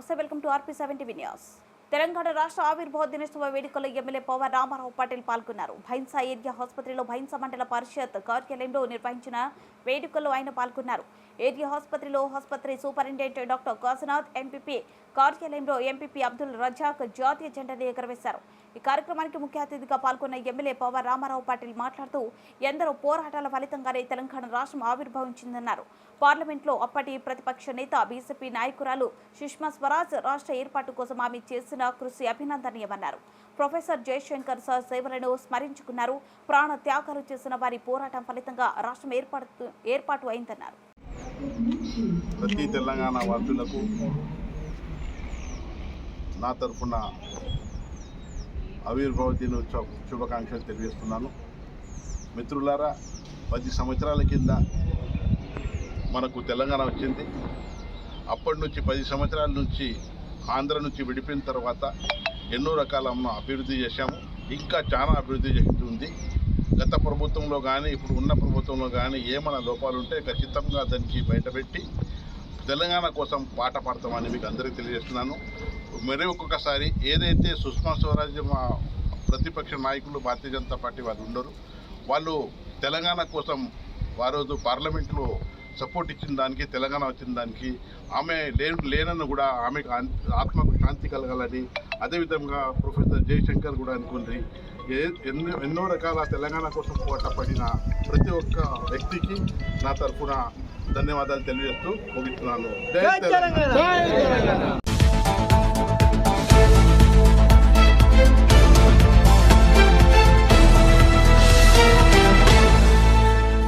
నమస్తే, welcome to RP7 TV news. Telangana రాష్ట్ర ఆవిర్భావ దినోత్సవ వేడుకల్లో ఎమ్మెల్యే పవర్ రామారావు పాటిల్ పాల్గొన్నారు. భైంసా ఏరియా ఆసుపత్రిలో భైంసా మండల పరిషత్ కార్యాలయంలో నిర్వహించిన వేడుకల్లో ఆయన పాల్గొన్నారు. ఏరియా ఆసుపత్రిలో ఆసుపత్రి సూపరింటెండెంట్ డాక్టర్ కాశీనాథ్, ఎంపీపీ కార్యాలయంలో ఎంపీపీ అబ్దుల్ రజాక్ జాతీయ జెండాను ఎగురవేశారు. ఈ కార్యక్రమానికి ముఖ్య అతిథిగా పాల్గొన్న ఎమ్మెల్యే పవర్ రామారావు పాటిల్ మాట్లాడుతూ ఎందరో పోరాటాల ఫలితంగానే తెలంగాణ రాష్ట్రం ఆవిర్భవించిందన్నారు. పార్లమెంట్లో అప్పటి ప్రతిపక్ష నేత బీజేపీ నాయకురాలు సుష్మా స్వరాజ్ రాష్ట్ర ఏర్పాటు కోసం ఆమె చేసిన కృషి అభినందనీయమన్నారు. ప్రొఫెసర్ జయశంకర్ సార్ సేవలను స్మరించుకున్నారు. ప్రాణ త్యాగాలు చేసిన వారి పోరాటం ఫలితంగా రాష్ట్రం ఏర్పాటు అయిందన్నారు. ప్రతి తెలంగాణ వాసులకు నా తరఫున ఆవిర్భావ దినోత్సవ శుభాకాంక్షలు తెలియజేస్తున్నాను. మిత్రులారా, 10 సంవత్సరాల కింద మనకు తెలంగాణ వచ్చింది. అప్పటి నుంచి 10 సంవత్సరాల నుంచి ఆంధ్ర నుంచి విడిపోయిన తర్వాత ఎన్నో రకాల అభివృద్ధి చేశాము. ఇంకా చాలా అభివృద్ధి చేస్తుంది. గత ప్రభుత్వంలో కానీ ఇప్పుడు ఉన్న ప్రభుత్వంలో కానీ ఏమైనా లోపాలు ఉంటే ఖచ్చితంగా దానికి బయటపెట్టి తెలంగాణ కోసం పాట పాడతామని మీకు అందరికీ తెలియజేస్తున్నాను. మరి ఒక్కొక్కసారి ఏదైతే సుష్మా స్వరాజ్ మా ప్రతిపక్ష నాయకులు భారతీయ జనతా పార్టీ వాళ్ళు ఉండరు, వాళ్ళు తెలంగాణ కోసం వారోజు పార్లమెంట్లో సపోర్ట్ ఇచ్చిన దానికి, తెలంగాణ వచ్చిన దానికి ఆమె లేనನ್ನು కూడా ఆమెకు ఆత్మకు శాంతి కలగాలని, అదేవిధంగా ప్రొఫెసర్ జయశంకర్ కూడా అనుకుంది. ఎన్నో రకాల తెలంగాణ కోసం పోరాటపడిన ప్రతి ఒక్క వ్యక్తికి నా తరఫున ధన్యవాదాలు తెలియజేస్తూ ముగిస్తున్నాను. జై తెలంగాణ.